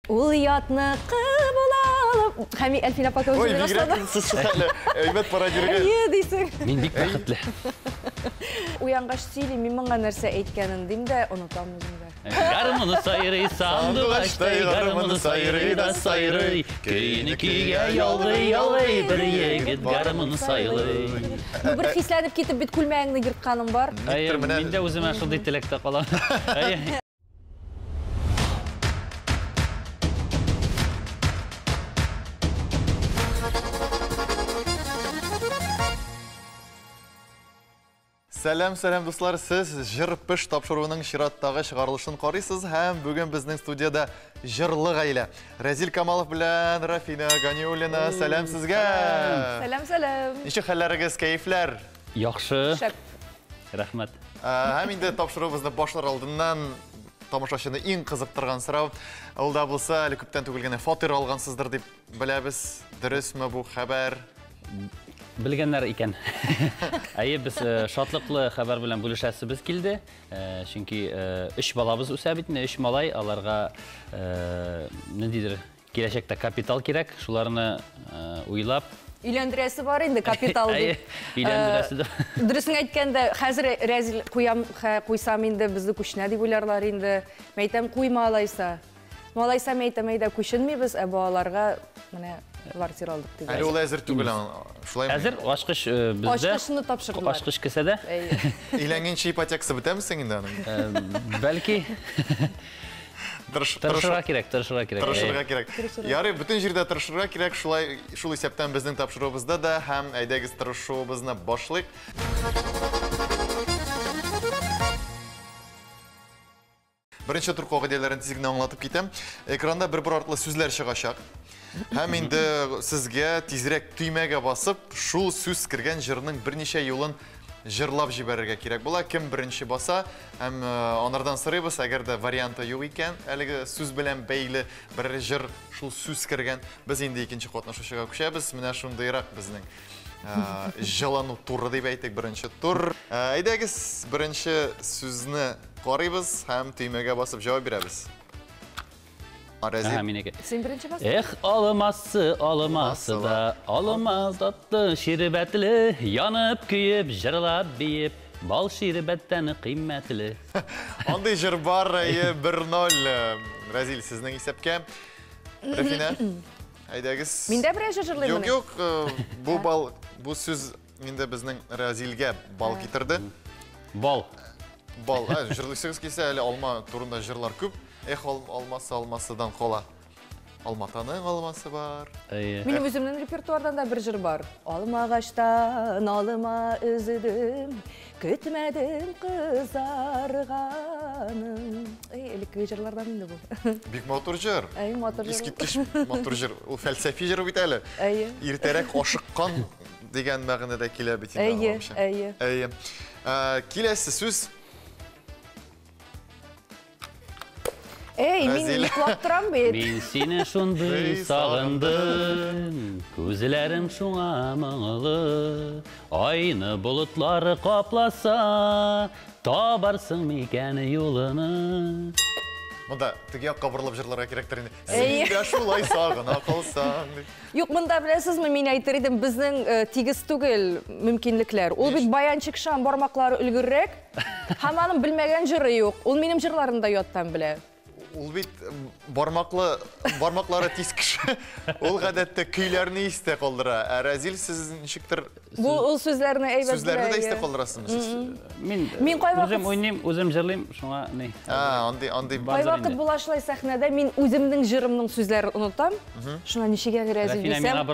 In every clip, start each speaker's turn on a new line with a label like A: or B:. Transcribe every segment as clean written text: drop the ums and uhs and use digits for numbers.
A: Ул ятны кыбылалып. Хәми Әлфина апа
B: Ой,
A: көзіне
B: бигрәк сыз шыққалы. Әйбәт пародирге.
A: дейсің.
C: Мин бик бәхетле.
A: Уянғаш сөйлейм, мен мыңға нәрсе әйткәнін дейм дә, ұнытам өзімді.
C: Гармоны сайрый, сандуғаштай, гармоны сайрый да сайрый. Көйіні күйге ялғый, бір егет гармоны сайлый.
A: Бір хисләніп кетіп, бит күлмәңні йыртқаным бар.
C: Мен де өзіме шылдай тілекті қалам.
B: Сәлем дуслар, сіз жыр піш тапшыруының шираттағы шығарылышын қарайсыз, һәм бүгін біздің студияда жырлы ғайлә. Рәзил Камалов білән Рафина Ганиуллина, сәлем сізге.
A: Сәлем.
B: Неше хәлләрегез, кәйфләр?
C: Яқшы.
A: Шәп.
C: Рәхмәт.
B: Һәм инде тапшыруыбызны башлар алдыннан тамашашыны иң қызықтырған сұрау. Ул да булса, әле күптән түгел генә фатир алгансыздыр дип беләбез. Дөресме бу хәбәр?
C: Білгенлер екен. Әйе, біз шатлықлы хабар белән бүлешәсебез килде. Чөнки 3 балабыз үсә бит, 3 малай, аларга ниндидер киләчәктә капитал кирәк. Шуларны уйлап
A: Үйләндерәсе бар инде капитал дип.
C: Үйләндерәсе дә.
A: Дөресен әйткәндә, хәзер Рәзил куйсам инде безне күчнә дип уйларлар инде. Мәйтәм куйма алайса. Малайса мәйтәм әйдә күченмибез, ә балаларга менә квартира алдык дип.
B: Әле ул әзер түгел, шулай.
C: Әзер ачкыч бездә.
A: Ачкычны тапшырдылар.
C: Ачкыч кесәдә.
B: Өйләнгәнче ипотекасы бетәмсең инде аның?
C: Бәлки тырышырга кирәк.
B: Тырышырга кирәк. Ярый, бүтән җирдә тырышырга кирәк. Шул исәптән безнең тапшыруыбызда да һәм әйдәгез тырышуыбызны башлыйк. Беренче тур кагыйдәләрен тиз генә аңлатып китәм. Экранда бер артлы сүзләр чыгачак. Һәм инде сезгә тизрәк төймәгә басып, шул сүз кергән җырның берничә юлын җырлап җибәрергә кирәк була. Кем беренче баса, һәм анардан сорыйбыз, әгәр дә варианты юк икән, әлеге сүз белән бәйле бер җыр шул сүз кергән, без инде икенче катнашучыга күчәбез. Менә шундыйрак безнең җылану туры дип әйтик, беренче тур. Әйдәгез беренче сүзне карыйбыз һәм төймәгә басып җавап бирәбез.
A: Сен беренче бас?
C: Эх, алымасы да, алымаз татты ширбәтле, янып күйіп, жырлап бейіп, бал ширбәттән кыйммәтле.
B: Андый җыр бар, 1-0. Рәзил, сезнең исәпкә. Рафина, әйдәгез.
A: Миндә беренче җырлыйм.
B: Юк, бу сүз инде безнең Рәзилгә бал китерде.
C: Бал.
B: Җырлыйсыз килсә, әле алма турында җырлар күп. Эх, алмасыдан кала. Алматаның алмасы бар.
A: Минем үземнең репертуардан да бер җыр бар. Алма агачтан алма өзедем, көтмәдем кызарганың. Элекке җырлардан инде бу.
B: Бик матур җыр.
A: Матур җыр.
B: Искиткеч матур җыр. Ул фәлсәфи җыр бит әле. Иртәрәк ашыккан дигән мәгънәдә килә бит инде. Әйе. Киләсе сүз.
A: Мин йоклап торам бит.
C: Мин сине шундый сагындым, күзләрем шуңа моңлы. Айны болытлары капласа, табарсың микән юлыны.
B: Монда теге якка борылып җырларга кирәктер инде. Син дә шулай сагына калсаң.
A: Юк, монда беләсезме, мин әйтер идем, безнең тигез түгел мөмкинлекләр. Ул бит баянчык шам бармаклары өлгеррәк, һәм аның белмәгән җыры юк. Ул минем җырларымда яттан белә.
B: Ул бит бармаклары тиз кеше. Ул гадәттә көйләрне истә калдыра. Рәзил, сез ничектер
A: ул сүзләрне әйбәт белә.
B: Сүзләрне дә истә калдырасызмы?
C: Мин үзем уйныйм, үзем җырлыйм, шуңа ни.
B: Андый
A: вакыт булашлай сәхнәдә мин үземнең җырымның сүзләрен унутам. Шуңа ничегә Рәзил дисәм.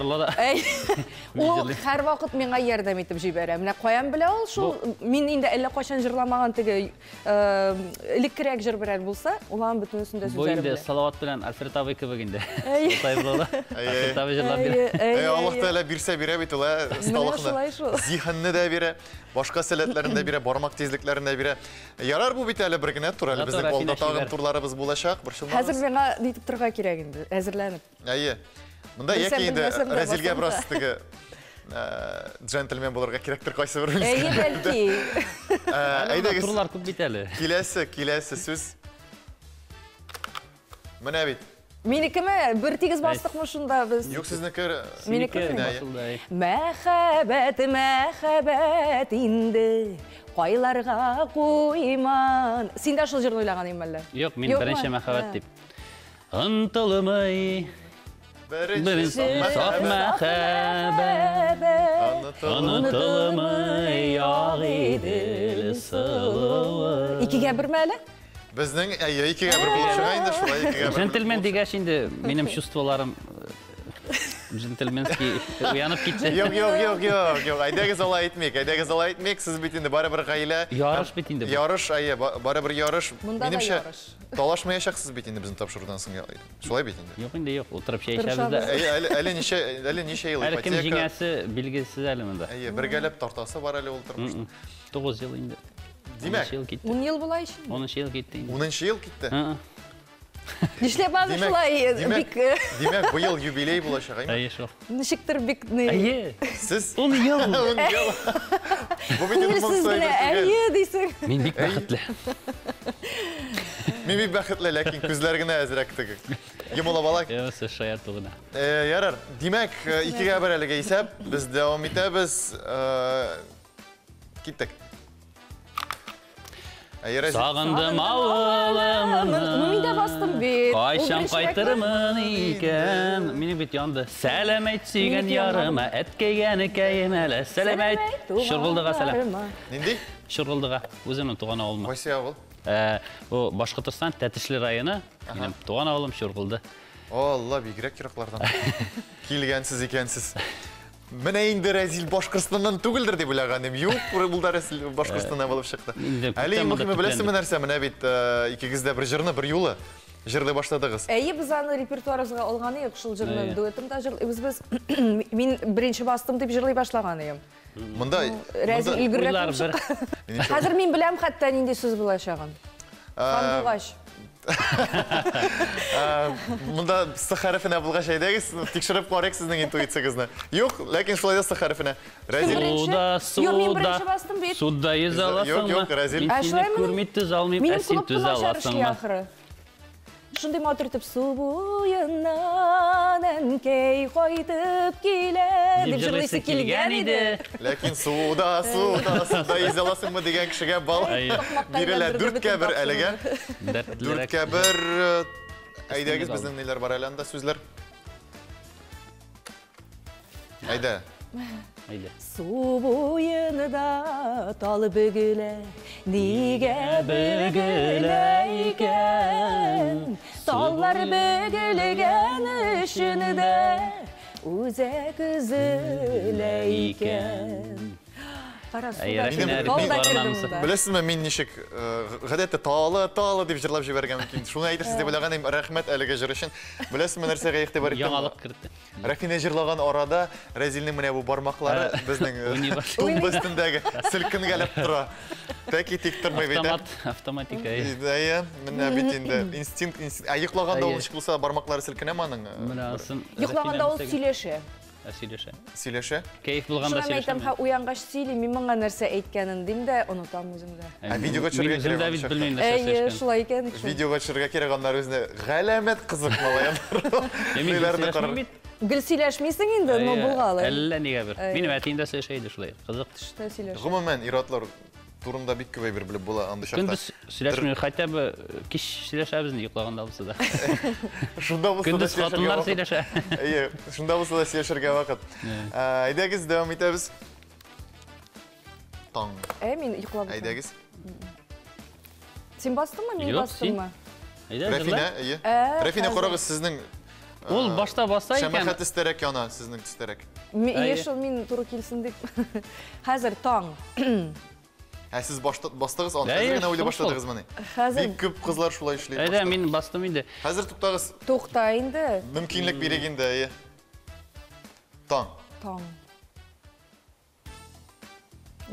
A: Ул һәр вакыт миңа ярдәм итеп җибәрә. Менә каян белә ул шул? Мин инде әллә кайчан җырламаган теге элеккерәк җыр белән булса, улан бөтен
C: Бу инде Салават белән Альфред абый кебек инде. Алтай булды. Альфред абый җырлап бирә.
B: Аллаһ Тәала бирсә бирә бит ул, сталыкны. Зиһенне дә бирә, башка сәләтләрен дә бирә, бармак тизлекләрен дә бирә. Ярар бу бит әле бер генә тур, әле безнең алда тагын турларыбыз булачак, бер шулмы.
A: Хәзер миңа дитеп торга кирәк инде, әзерләнеп.
B: Әйе. Монда яки инде Рәзилгә бераз теге джентльмен булырга кирәктер кайсы бер.
A: Әйе, бәлки.
C: Әйдәгез. Турлар күп бит әле.
B: Киләсе сүз. Менә бит.
A: Менікіме, бір тегіз бастық мұ шында біз?
B: Yok sizniki.
A: Менікі
C: басылды.
A: Мәхәбәт инді, қойларға қойман. Сен де ашыл жерін ойлаған емелі?
C: Yok, мен бірінші мәхәббәт деп. Ынтылымай, бірінші сақ мәхәбәт, ынтылымай, ақ еділ сылуы.
A: Икіге бір мәлі?
B: Bizning ikkiga bir bo'lib chiqaydi, shulay ikkiga bir.
C: Джентльмен дегенше енді менің чувстволарым джентльменский уянып кетті.
B: Yok. Aydagiz olay etmek. Siz bit endi baribir g'ayla.
C: Yarış bit endi.
B: Yarış, baribir yarış.
A: Menimcha
B: talashmayashaksiz bit endi bizning topshiruvdan so'ng. Shulay bit endi.
C: Yo'q endi yo'q, o'tirib shayishamiz-da.
B: Ali necha yil
C: Hali kim
B: ipoteka.
C: jingasi belgisiz hali bunda.
B: Birgalab tortasi bor ali o'ltirib.
C: 9 yil endi.
B: Demak,
A: 10 yıl bulay şimdi.
C: 10 yil ketdi endi.
B: 10 yil ketdi.
A: Nişle bazı şulay bik...
B: Demak, bu yil yubiley bo'lacak, aymi?
C: Ayy, shu.
A: Nişiktir bik...
C: Ayy.
B: Siz
C: 10 yil.
B: 10 yil. Bu bitim
A: Siz bile ayy deysin.
C: Men bik baxtli.
B: Men bik baxtli, lakin ko'zlarigina azrakdi. Yumulab alak.
C: Yo'q, siz shayat bo'ldi.
B: Yarar. Demak, ikkiga bir aliga hisob. Biz davom etamiz. Ketdik.
C: Sağındım ağılımını.
A: Müminde bastım bir.
C: Qayşam qaytırımın iken. Meni bit yandı. Selam et suygan yarıma. Etkegeni keyimele. Selam et. Şurguldığa selam.
B: Nindi?
C: Şurguldığa. Özümün tuğan oğlum.
B: Qaysi avul?
C: O Başkırtıstan Tətişli rayonu. Benim tuğan oğlum Şurguldu.
B: Allah, bigrak yiroqlardan. Kelgansiz ekansiz. Мен endi rezil Boshqirdistondan tugildir deb o'ylaganim. Yo'q, bu rezil Boshqirdistondan bo'lib chiqdi. Ali, muhimi bilasizmi narsa, mana bit ikkingizda bir jirni bir yo'li jirlay boshladingiz.
A: Biz аны репертуарыбызга алган едик, ушул жырны дуэтимде жырлайбыз біз. Мен бірінші бастым деп жырлай башлаган едім.
B: Мында
A: Резил үлгүрөк чыкты. Хәзер мен билем хәтта нинди сүз булачагын. Кандугаш.
B: Munda S harfini bulgaç aydagiz, tekshirib ko'raylik sizning intuitsiyangizni. Yo'q, lekin shulay S harfini. Razil.
C: Sudda yezalasan.
B: Yo'q, razil.
C: Seni ko'rmay tuz almayım, sen tuz alasan.
A: Шундай матур итеп су буеннан әнкәй кайтып килә дип җырлыйсы килгән иде.
B: Ләкин суда изаласыңмы дигән кешегә бал бирелә 4-кә 1 әлегә. 4-кә 1 әйдәгез безнең ниләр бар әле анда сүзләр. Әйдә.
A: Су буенда тал бөгелә, нигә бөгелә икән? Таллар бөгелгән өчен дә үзәк үзелә икән.
B: Білесізме, мен нешік ғадетті талы деп жырлап жіберген мүмкін. Шуны айтырсыз деп ойлағанайым, рахмет әлігі жыр үшін. Білесізме, нәрсеге еқті бар еттім.
C: Яңалық кірді.
B: Рафина жырлаған орада Разилдің міне бұл бармақлары біздің тумбы үстіндегі сілкін кәліп тұра. Тәки тек тұрмай бейді.
C: Автоматика.
B: Міне бет енді инстинкт. Айықлағанда ол шық болса бармақлары сілкіне маның?
A: Йықлағанда ол сөйлеші.
B: Сөйлеші?
C: Кейф болғанда
A: сөйлеші. Шuna айтам, уянғаш сөйлей, мен маңа нәрсе әйткәнін дейм де, ұнытам өзімді.
B: Видеоға түсірге
A: керек. Шулай екен.
B: Видеоға түсірге керек анлар өзіне ғәләмет қызық малайым.
A: Гүл сөйлешмейсің енді, но бұлғалы.
C: Әлі неге бір. Менің әтейінде сөйлешейді шулай. Қызық.
B: Ғұмымен, иратлар турында бик көбей бір біліп бола анды шақта.
C: Күндіз сөйлешмей, хотя бы кеш сөйлешәбізін ұйықлағанда болса да. Күндіз қатынлар сөйлешә.
B: Шында болса да сөйлешерге вақыт. Айдагіз, давам етеміз. Таң.
A: Мен ұйықлап.
B: Айдагіз.
A: Сен бастың ма, мен бастың ма?
B: Рафина, Рафина қорағыз сіздің
C: Ол башта баса екен.
B: Шәмәхәт істерек яна, сіздің істерек.
A: Ешіл мен тұры келсін деп. Хәзір таң.
B: Сіз бастығыз, оны әзіргіне өйлі баштадығыз мәне. Бек көп қызлар шулай ішлейді.
C: Әйді, мен бастым еді.
B: Хәзір тұқтағыз.
A: Тоқтайынды.
B: Мүмкінлік берегенді, әйе. Таң.
A: Таң.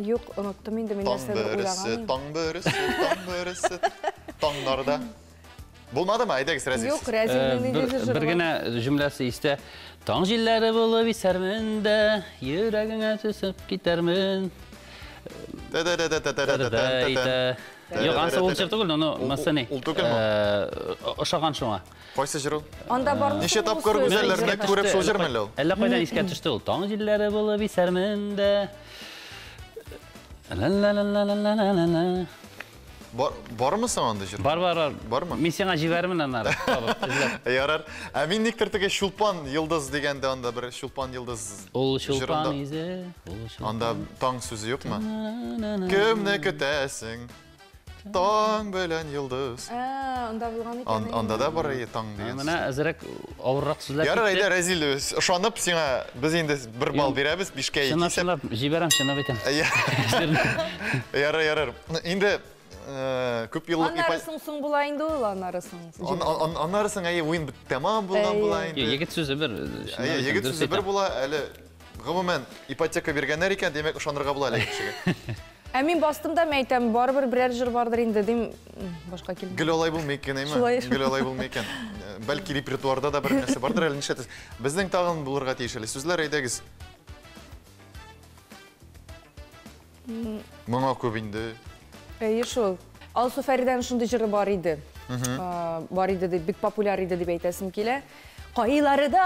A: Yok, unuttum indi, men нәрселер ойлағаным.
B: Таң бөрісі. Таңдарда. Болмады ма, айдагыз Разил?
A: Yok, Razil'nin İngilizce jırı var.
C: Bir gene cümlesi iste. Taң jilleri bulup isermin de, yüreğine tüsüp gidermin. Yok, ансы ол жыр түгіл, оны мәсәне.
B: Ул түгел ме?
C: Ошаған шоңа.
B: Қайсы жыр ул?
A: Анда бар ма?
B: Неше тапкыр гүзәлләрне күреп шул жыр мәле ул?
C: Әллә қайдан искә төште ул. Таң җилләре булып исәрмендә. Ла-ла-ла-ла-ла-ла-ла.
B: Бармысың анда жыр?
C: Бар. Мен сиңа җибәрмен аннары.
B: Ярар. Ә мин никтер теге Шулпан йылдыз дигәндә анда бер Шулпан йылдыз.
C: Ул Шулпан изе.
B: Анда таң сүзе юкмы? Кемне көтәсең? Таң белән йылдыз.
A: Анда булган икән.
B: Анда да бар таң дигән.
C: Менә әзрәк авыррак сүзләр.
B: Ярар, әйдә Разил, ышанып сиңа biz инде 1 бал бирәбез, 5-кә 2 исәп.
C: Шунлап җибәрәм, шуны әйтәм.
B: Ярар. Инде күп еллык
A: Аннарысың соң була инде ул, аннарысың.
B: Аннарысың уен тәмам булган була инде.
C: Егет сүзе бер.
B: Егет сүзе бер була, әле гомумән ипотека биргәннәр икән, демәк ышанырга була әле кешегә.
A: Мин бастым да мәйтәм, барыбер берәр җыр бардыр инде дим, башка килми.
B: Гөл алай булмый икән, әйме? Гөл алай булмый икән. Бәлки репертуарда да бер нәрсә бардыр әле, нишләтәс? Безнең тагын булырга тиеш әле. Сүзләр әйдәгез. Моңа күп инде.
A: Шул. Алсу Фәридәнең шундый җыры бар иде. Бар иде, бик популяр иде дип әйтәсем килә. Кайларда,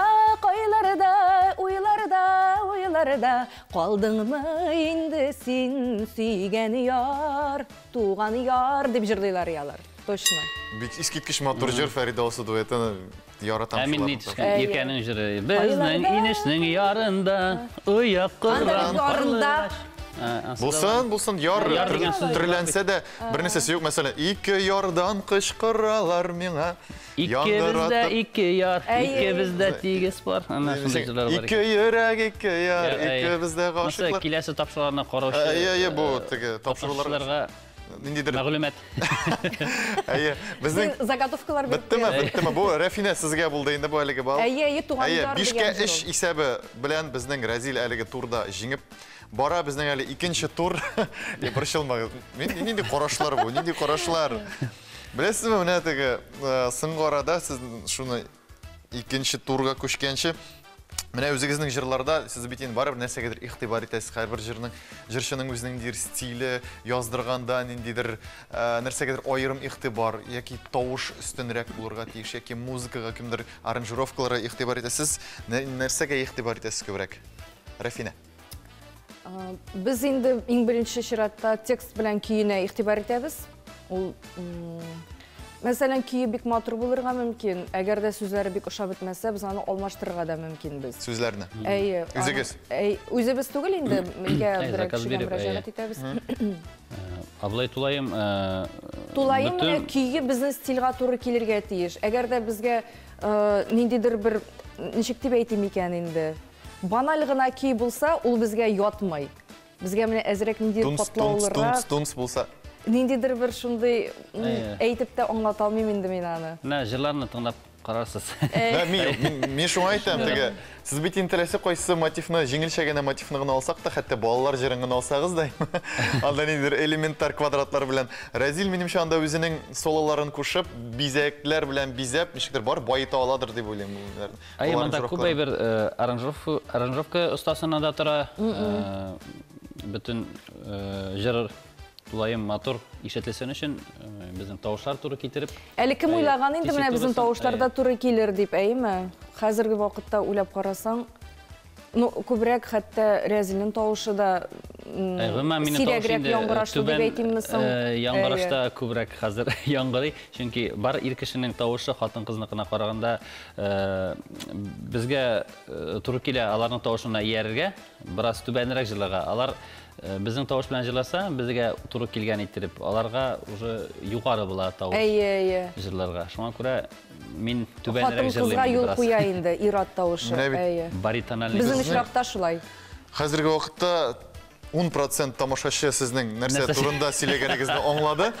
A: уйларда, калдыңмы инде син сөйгән яр, туган яр дип җырлыйлар ялар. Точно.
B: Бик искиткеч матур җыр Фәрида Алсу дуэтын яратам шулар.
C: Мин нитешкән Иркәнең җыры. Безнең инешнең ярында, уяк кызган.
B: Булсын, яр төрләнсә дә бер нәрсәсе юк, мәсәлән, ике ярдан кычкыралар миңа.
C: Ике яр, икебездә тигез бар. Ана шундый җырлар бар.
B: Ике йөрәк, ике яр, икебездә гашыклар.
C: Киләсе тапшыруларны караучы.
B: Бу теге тапшыруларга ниндидер
C: мәгълүмат.
B: Безнең
A: заготовкалар
B: биттеме? Бу Рафина сезгә булды инде бу әлеге бал.
A: Туган яр дигән.
B: 5-кә 3 исәбе белән безнең Разил әлеге турда җиңеп бара, безнең әле икенче тур. Борчылма. Нинди карашлар бу? Нинди карашлар? Беләсезме, менә теге соңгы арада сез шуны икенче турга күчкәнче менә үзегезнең җырларда сез бит инде барыбер нәрсәгәдер игътибар итәсез. Һәрбер җырчының үзенең стиле, яздырганда ниндидер нәрсәгәдер аерым игътибар яки тавыш өстенрәк булырга тиеш, яки музыкага кемдер аранжировкаларга игътибар итәсез. Нәрсәгә игътибар итәсез күбрәк? Рафина.
A: Без инде иң беренче чиратта текст белән көенә игътибар итәбез. Ул мәсәлән, көе бик матур булырга мөмкин. Әгәр дә сүзләре бик ошап бетмәсә, без аны алмаштырырга да мөмкин без.
B: Сүзләрне. Үзегез.
A: Үзебез түгел инде, микә директ мөрәҗәгать итәбез.
C: Аблай Тулайым
A: менә көе безнең стильгә туры килергә тиеш. Әгәр дә безгә ниндидер бер ничек дип әйтим икән инде. Баналь гына көй булса, ул безгә ятмый. Безгә менә әзрәк ниндидер катлаулырак.
B: Тунс булса.
A: Ниндидер бер шундый әйтеп тә аңлата алмыйм инде мин аны.
C: Менә җырларны тыңлап карарсыз.
B: Мин шуңа әйтәм, теге сез бит интеллесе кайсы мотивны, җиңелчә генә мотивны гына алсак та, хәтта балалар җырын гына алсагыз да, анда ниндидер элементар квадраттар белән Разил минемчә анда үзенең сололарын кушып, бизәкләр белән бизәп, ничектер бар байыта аладыр дип уйлыйм.
C: Монда күп бер аранжировка остасына да тора. Бөтен җыр Тулайым матур ишетелсен өчен безнең тавышлар туры китереп.
A: Әле кем уйлаган инде менә безнең тавышларда туры килер дип, әйме? Хәзерге вакытта уйлап карасаң, күбрәк хәтта Разилнең тавышы да сирәгрәк яңгырашлы дип әйтимме соң?
C: Яңгырашта күбрәк хәзер яңгырый, чөнки бар ир кешенең тавышы хатын-кызныкына караганда безгә туры килә аларның тавышына иярергә, бераз түбәнрәк җырларга. Алар безнең тавыш белән җырласа, безгә туры килгән иттереп, аларга уже югары була тавыш җырларга. Шуңа күрә мин түбәнрәк җырлыйм.
A: Хатын-кызга юл куя инде ир-ат тавышы.
C: Баритональный.
A: Безнең очракта шулай.
B: Хәзерге вакытта 10% тамашачы сезнең нәрсә турында сөйләгәнегезне аңлады.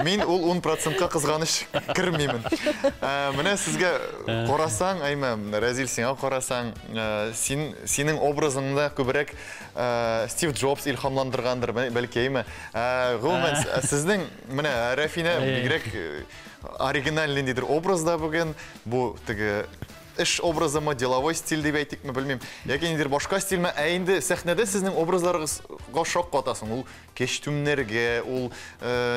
B: Мин ул 10%ка кызганыч кермимен. Менә сезгә карасаң, әйме, Разил, сиңа карасаң, синең образыңда күбрәк Стив Джобс илһамландыргандыр, бәлки, әйме. Гомумән, сезнең менә Рафина бигрәк оригиналь ниндидер образда бүген, бу теге эш образымы, деловой стиль деп әйтикме, белмим. Яки нидер башка стильме, ә инде сәхнәдә сезнең образларыгызга шок катасың. Ул костюмнәргә, ул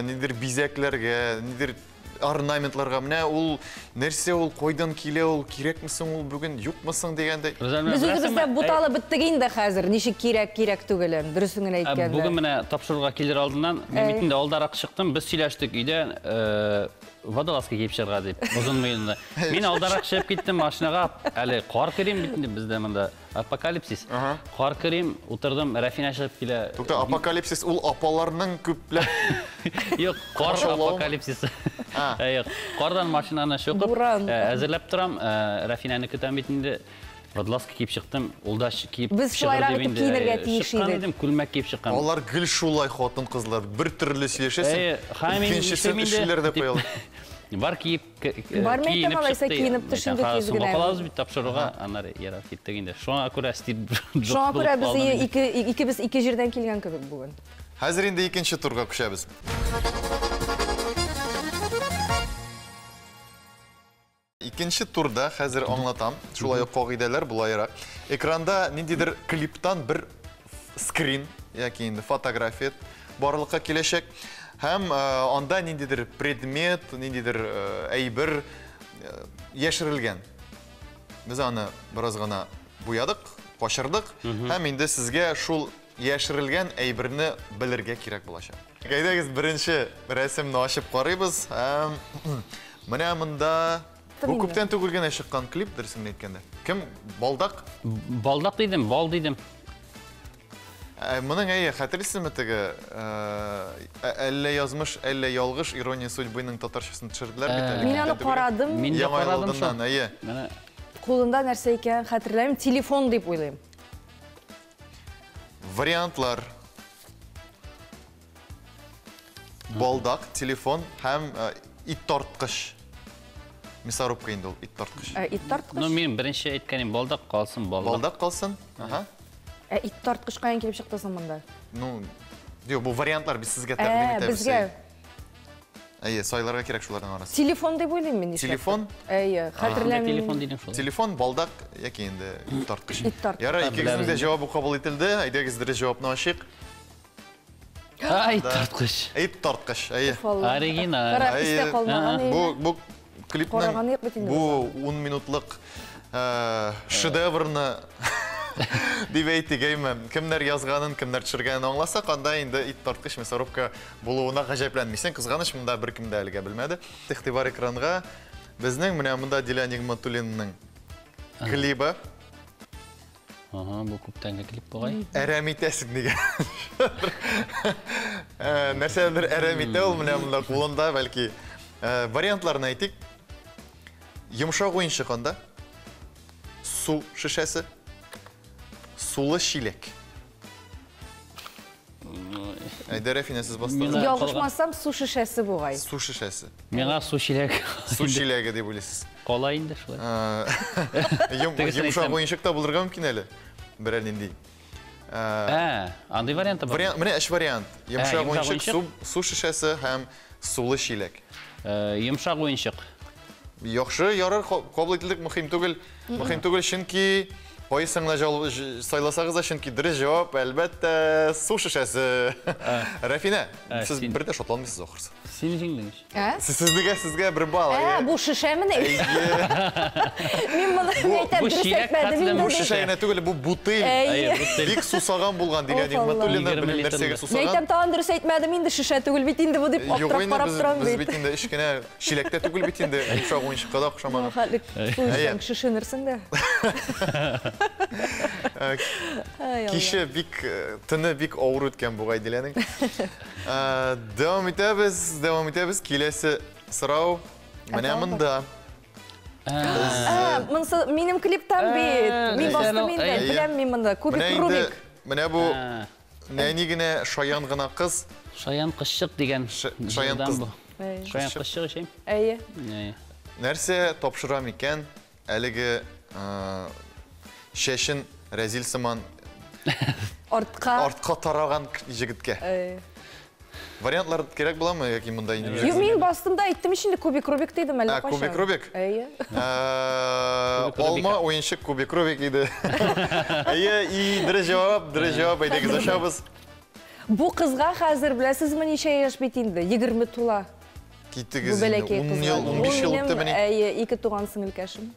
B: нидер бизәкләргә, нидер орнаментларга, менә ул нәрсә ул койдан килә, ул кирәкмисең, ул бүген юкмысың дигәндәй.
A: Без үзебездә буталы биттек инде хәзер. Ничек кирәк түгелен, дөресен генә әйткәндә.
C: Бүген менә тапшыруга килер алдыннан, мин бит инде алдарак чыктым, без сөйләштек өйдә, водолазка киеп чыгарга дип, узын муенлы. Мин алдарак чыгып киттем машинага, әле кар керим бит инде бездә монда апокалипсис. Кар керим, утырдым, Рафина чыгып килә.
B: Тукта, апокалипсис ул апаларның күпләп.
C: Юк, кар апокалипсис. Юк, кардан машинаны шыгып, әзерләп торам, Рафинаны көтәм бит инде. Водолазка киеп чыктым, ул да киеп
A: чыгып. Без шулайрак киенергә тиеш идек.
C: Күлмәк киеп чыккан.
B: Алар гел шулай хатын кызлар, бер төрле сөйләшәсең. Икенчесен эшләрдә куялар.
C: Бар киеп,
A: бар мәйтә малайса киенеп төшендә тизгенә.
C: Бакалабыз бит тапшыруга, аннары ярап киттек инде. Шуңа күрә стиль.
A: Шуңа күрә без ике җирдән килгән кебек бүген.
B: Хәзер инде икенче турга күчәбез. Икенче турда хәзер аңлатам. Шулай ук кагыйдәләр булайрак. Экранда ниндидер клиптан бер скрин яки инде фотография барлыкка киләчәк. Һәм анда ниндидер предмет, ниндидер әйбер яшерелгән. Без аны бераз гына буядык, качырдык. Һәм инде сезгә шул яшерелгән әйберне белергә кирәк булачак. Әйдәгез беренче рәсемне ачып карыйбыз. Менә монда бу күптән түгел генә чыккан клип, дөресен әйткәндә. Кем? Балдак?
C: Балдак дидем, бал дидем.
B: Моның әйе, хәтерлисезме теге әллә язмыш, әллә ялгыш ирония судьбының татарчасын төшерделәр бит әле.
A: Мин аны карадым.
C: Мин дә карадым шул.
B: Әйе.
A: Кулында нәрсә икән хәтерләмим, телефон дип уйлыйм.
B: Вариантлар. Балдак, телефон һәм ит тарткыч. Мясорубка инде ул, ит тарткыч.
A: Ит тарткыч?
C: Ну, мин беренче әйткәнем балдак калсын, балдак.
B: Балдак калсын? Аха.
A: Ит тарткыч каян килеп чыктысың монда?
B: Ну, юк, бу вариантлар без сезгә тәкъдим итәбез.
A: Безгә.
B: Әйе, сайларга кирәк шуларның арасында.
A: Телефон дип уйлыйм мин.
B: Телефон?
A: Әйе, хәтерләмим.
C: Телефон дидем шул.
B: Телефон, балдак яки инде ит тарткыч.
A: Ит тарткыч.
B: Яра, икегезнең дә җавабы кабул ителде. Әйдәгез дөрес җавапны ачыйк.
C: Ит тарткыч.
B: Ит тарткыч, әйе.
C: Оригинал.
A: Карап истә калмаган.
B: Бу клипның бу 10 минутлык шедеврны дип әйтегәйме. Кемнәр язганын, кемнәр төшергәнен аңласак, анда инде ит тарткыч мясорубка булуына гаҗәпләнмисең. Кызганыч, монда беркем дә әлегә белмәде. Игътибар экранга безнең менә монда Дилә Нигъмәтуллинның клибы.
C: Бу күптәнге клип бугай.
B: Әрәм итәсең дигән. Нәрсәдер әрәм итә ул менә монда кулында, бәлки. Вариантларны әйтик. Йомшак уенчык анда. Су шешәсе. Сулы чиләк. Әйдә, Рафина, сез бастыгыз.
A: Ялгышмасам, су шешәсе бугай.
B: Су шешәсе.
C: Миңа су чиләк.
B: Су чиләге дип уйлыйсыз.
C: Кала инде шулай.
B: Йомшак уенчык та булырга мөмкин әле. Берәр нинди.
C: Андый варианты бар.
B: Менә өч вариант. Йомшак уенчык, су шешәсе һәм сулы чиләк.
C: Йомшак уенчык.
B: Яхшы, ярар, кабул ителдек, мөһим түгел. Мөһим түгел, чөнки кайсыңны сайласагыз да, чөнки дөрес җавап әлбәттә су шешәсе. Рафина, сез бер дә шатланмыйсыз ахырсы.
C: Син җиңдең.
B: Сезгә бер бал.
A: Бу шешәме? Мин моны әйтәм, дөрес әйтмәдем.
B: Бу шешә генә түгел, бу бутыль. Бик сусаган булган Дилә Нигъмәтуллина белән нәрсәгә сусаган.
A: Әйтәм, тагын дөрес әйтмәдем, инде шешә түгел бит инде бу дип аптырап карап торам бит.
B: Без бит инде эшкенә чиләктә түгел бит инде, йомшак уенчыкка да охшамаган.
A: Хәтлек шешенерсең дә.
B: Кеше бик тыны бик авыр үткән бугай Диләнең. Дәвам итәбез. Киләсе сорау менә монда.
A: Минем клиптан бит. Мин бастым инде, беләм мин монда. Кубик Рубик.
B: Менә бу нәни генә шаян гына кыз.
C: Шаян кызчык дигән.
B: Шаян кыз.
C: Шаян кызчык ишем.
A: Әйе.
B: Нәрсә тапшырам икән? Әлеге шәшен рәзил сыман артка тараган җегеткә. Вариантлар керек була ма яки мындай?
A: Мен бастымда айттым şimdi Кубик Рубик дедім әлі қашан.
B: Кубик Рубик? Olma oyunçuk Кубик Рубик иде. И дұрыс жауап айдегі зашабыз.
A: Бұл қызға қазір білесіз ме неше яш бетінді? 20 тула.
B: Киттігіз 15 жыл өтті міне?
A: 2 туған сіңілкәшім.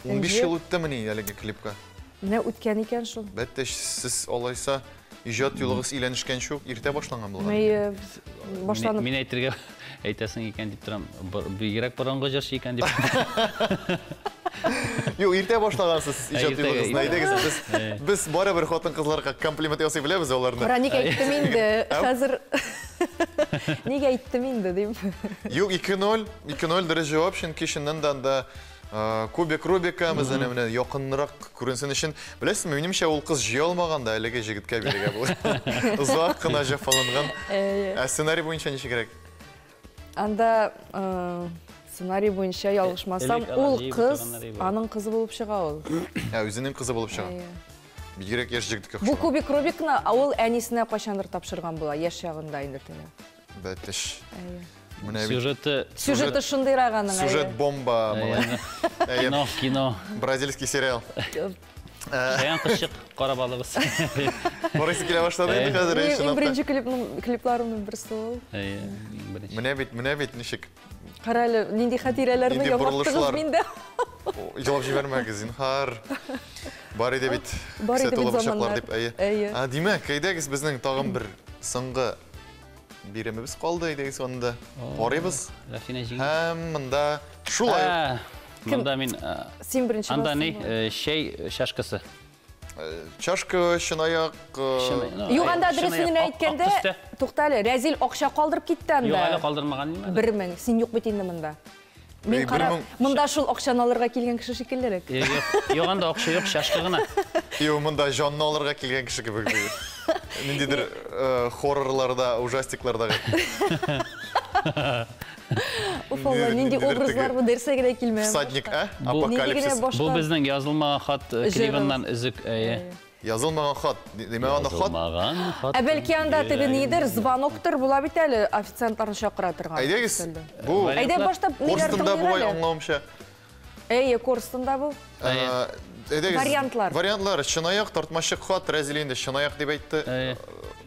B: 15 жыл өтті міне әлігі клипқа?
A: Міне өткен екен шыл.
B: Бәтті сіз олайса ижат юлығыз иленішкен шоқ, ерте башланған болған.
C: Мен әйтірге әйтесің екен деп тұрам, бігерек бұрынғы жүрші екен деп.
B: Yok, irte başlağansız icad yılınızın aydegіз. Biz bari bir xotin qızlarga kompliment yasay bilemiz olarını.
A: Neге ayттым енді, қазір неге ayттым енді дейм.
B: Yok, 2-0 dürüst cevap için kişinin de Kubik Rubik'a bizden yakınırak görünsün için. Bilesiniz mi, benimce ol kız jey olmagan da әлеге жігітке береге бұл. Uzak kına jafalanған. Ssenariy boyunca neşe gerek?
A: Анда сценарий бойынша ялғышмасам, ол қыз, аның қызы болып шыға ол.
B: Өзінің қызы болып шыға. Бигерек еш жігітке құшыға.
A: Бұл Кубик Рубик'на ол әнесіне қашандыр тапшырған бұла, еш жағында айындыртыны.
B: Бәттіш.
C: Сюжеті
A: шындырағаның.
B: Сюжет бомба.
C: Кино.
B: Бразильский сериал.
C: Жаян қышық қарабалығыз.
B: Орайсы келе баштады енді қазір
A: ең бірінші клипларымның бірісі ол.
B: Міне бет нешік.
A: Қарайлы, нендей қатирелерінің ямақтығыз менді.
B: Жылап жібермәгі, зинхар. Бар еді бет кісетолы бұршақлар деп. Демек, әйдегіз біздің тағым бір сыңғы береміз қалды, әйдегіз онында барайбыз. Әм, мұнда шулай.
C: Мұнда мен...
A: Сен бірінші
C: басың ба? Анда шей шашқысы.
B: Шашқы, шынаяқ...
A: Юғанда дұрысының әйткенде, тоқталы, рәзіл оқша қалдырып кетті анда.
C: Жоқ, әлі қалдырмаған не ме?
A: 1000, сен жоқ бетенді мұнда. Мен қарап, мұнда шул оқшаны алырға келген кіші шекелерек.
C: Жоқ, анда оқша жоқ, шашқы ғына.
B: Жоқ, мұнда жанны алырға келген кіші кебек. Нендедір хоррорларда, ужастиклардағы.
A: Уфалла, ненде образлар бұл дәрсе керек келмей.
B: Всадник, апокалипсис.
C: Бұл біздің yazılmаған хат клибіннан үзік.
B: Yazılmаған хат, демеғанда хат?
C: Yazılмаған хат.
A: Әбәлкі анда тігі нейдір, звоноктыр бұла бет әлі официанттарын шақыра тұрған.
B: Әйдегіз, бұл Корстында бұлай оңлауымша.
A: Корстында бұл.
B: Вариантлар. Вариантлар, шынаяқ, тартмашық хат, рәзілейінде шынаяқ деп айтты.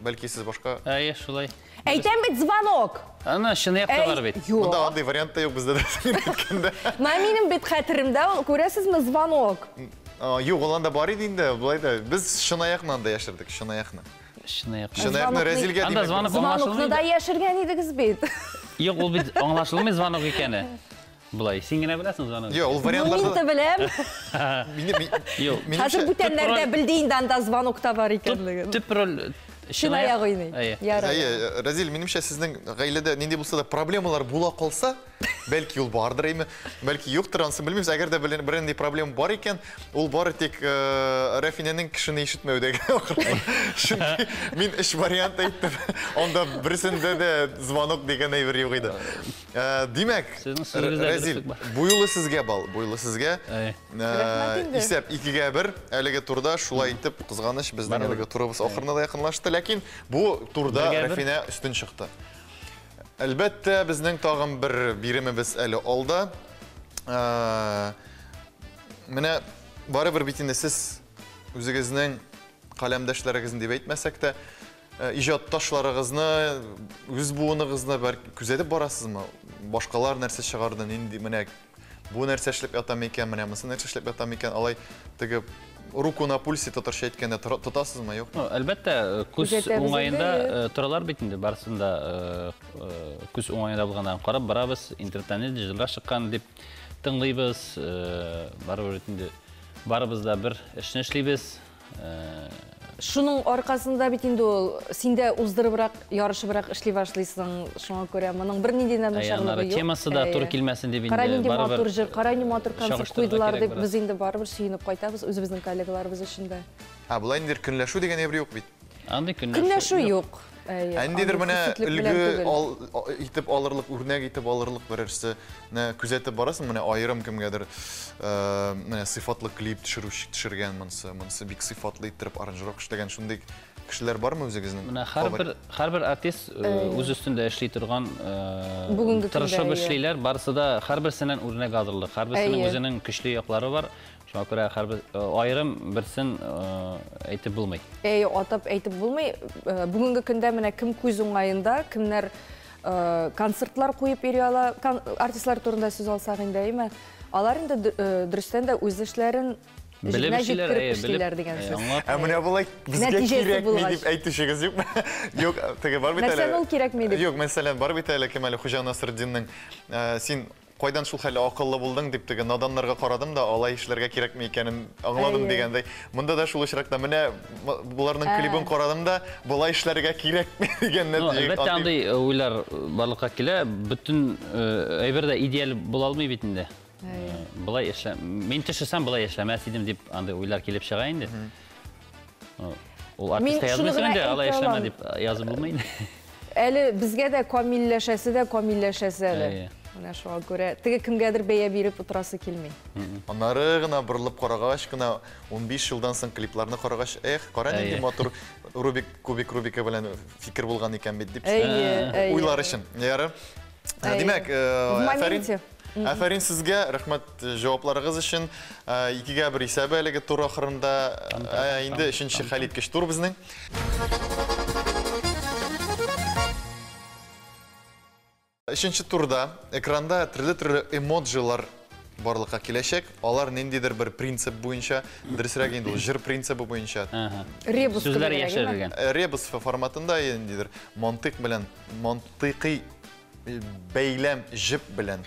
B: Бәлкі сіз башқа.
C: Шулай.
A: Әйтен бет звонок.
C: Ана шынаяқ та бар бет.
B: Мұнда андай вариантта жоқ бізде рәзілейін еткенде.
A: Менің бет қатырымда, көресіз ме звонок?
B: Жоқ, оланда бар едейінде, бұлайда. Біз шынаяқнан да яшырдық, шынаяқны. Шынаяқны рәзілге деймек.
A: Звонокны да яшырген едігіз бет.
C: Жоқ, ол бет аңлашылмай звонок екені. Бұлай, сен гіне білесің звонок?
B: Жоқ, ол вариантларды...
A: Мен білем. Қазір бүтенлерде білдейінде анда звонокта бар екенлігін.
C: Түп рөл...
A: Шынаяқ ойнай.
B: Разил, менімше сіздің ғайледе ненде болса да проблемалар бола қалса, бәлкі ол бардыр еме, бәлкі yoqтыр, анысын білмейміз. Әгер де біріндей проблема бар екен, ол бары тек Рафиненің кішіні ешітмеудегі. Шынки мен үш вариант айттым, онда бірісінде де звонок деген әйбір еу қиды. Демек, Разил, бұйылы сізге бал, бұйылы сізге. Есеп 2-1, әліге турда шулай айтып, қызғаныш біздің әліге турыбыз оқырына да яқынлашты. Ләкин бұл турда Рафина үстін шықты. Әлбәтті біздің тағым бір биремебіз әлі олды. Міне бары бір бетінде сіз өзіңіздің қаламдашларыңызын деп әйтмәсәк те, ижадташларыңызны, өз буыныңызны күзетіп барасыз ма? Башқалар нәрсе шығарды, міне бұл нәрсе эшлеп ятам екен, міне мысы нәрсе эшлеп ятам екен, алай тігі руку на пульсе тұтыршы еткенде тұтасыз ма, жоқ?
C: Әлбәтті, күз оңайында тұралар бетінде барысында күз оңайында болғандан қарап барабыз, интернеттен жылға шыққан деп тыңғайбыз, барыбызда бір ішін ішлейбіз.
A: Шуның арқасында бетінде ол, сенде ұздырыбырақ, ярышыбырақ ішлей башлайсың, шуңа көре, мұның бір неден мәшарлығы жоқ.
C: Темасы да тұр келмәсін деп
A: енді матур жыр, қарайны матур концерт қойдылар деп біз енді барыбыр сүйініп қайтабыз, өзіміздің коллегаларымыз ішінде.
B: Бұлай ендер күнләшу деген евре жоқ бейт?
A: Күнләшу жоқ.
B: Әндедір мұны үлгі итіп алырлық, үрнәк итіп алырлық бірірсі күзетіп барасың, мұны айырым кімгедір сыфатлы клип түшірген мұнсы бик сыфатлы иттіріп аранжировка іштеген шундайк кешеләр бармы үзегезнең?
C: Менә һәрбер артист үз өстендә эшли торган, тырышып эшлиләр, барысы да һәрберсеннән үрнәк алырлык. Һәрберсенең үзенең көчле яклары бар. Шуңа күрә һәрбер аерым берсен әйтеп булмый.
A: Атап әйтеп булмый. Бүгенге көндә менә кем күз уңаенда, кемнәр концертлар куеп йөри ала, артистлар турында сүз алсак инде, алар инде дөрестән дә үз эшләрен
C: Белеп
A: эшлиләр дигән сүз.
B: Менә булай безгә кирәкми дип әйтүшегез юкмы? Юк, теге бар бит әле.
A: Мәсәлән, ул кирәкми дип.
B: Юк, мәсәлән, бар бит әле Кемал Хуҗа Насретдинның син кайдан шул хәле акыллы булдың дип теге наданнарга карадым да, алай эшләргә кирәкми икәнен аңладым дигәндәй. Монда да шул очракта менә буларның клибын карадым да, булай эшләргә кирәкми дигән нәтиҗә.
C: Әлбәттә андый уйлар барлыкка килә, бөтен әйбер дә идеаль була алмый бит инде. Булай эшлә. Мин төшесәм булай эшләмәс идем дип андый уйлар килеп чыга инде. Ул артистка язмыйсың инде, алай эшләмә дип язып булмый инде.
A: Әле безгә дә камилләшәсе әле. Менә шуңа күрә теге кемгәдер бәя биреп утырасы килми.
B: Аннары гына борылып карагач кына 15 елдан соң клипларны карагач, кара нинди матур Рубик белән фикер булган икән бит дип уйлар өчен. Яры. Димәк, Афәрин сезгә, рәхмәт җавапларыгыз өчен. 2-гә 1 исәбе әлеге тур ахырында инде 3нче хәл иткеч тур безнең. Üçüncü turda ekranda türlü emojilar барлыкка киләчәк. Алар ниндидер бер принцип буенча, дөресрәк инде ул җыр принципы буенча.
A: Ребус
C: сүзләр яшерелгән.
B: Ребус форматында ниндидер мантык белән, мантыйкый бәйләм җеп белән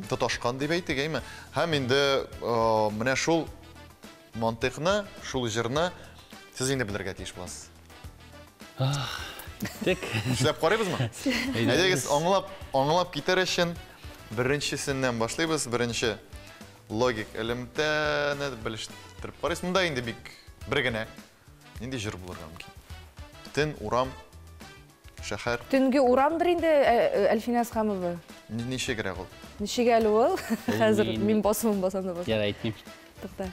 B: тоташкан дип әйтегәйме? Һәм инде менә шул мантыкны, шул җырны сез инде белергә тиеш буласыз.
C: Тик
B: эшләп карыйбызмы? Әйдәгез, аңлап китер өчен беренчесеннән башлыйбыз. Беренче логик элемтәне белештереп карыйбыз. Монда инде бик бер генә нинди җыр булырга мөмкин. Төн, урам, шәһәр.
A: Төнге урамдыр инде Әлфинә Асхамова.
B: Ничегрәк ул?
A: Ничек әле ул? Хәзер мин басам да басам.
C: Я әйтмим.
A: Тукта.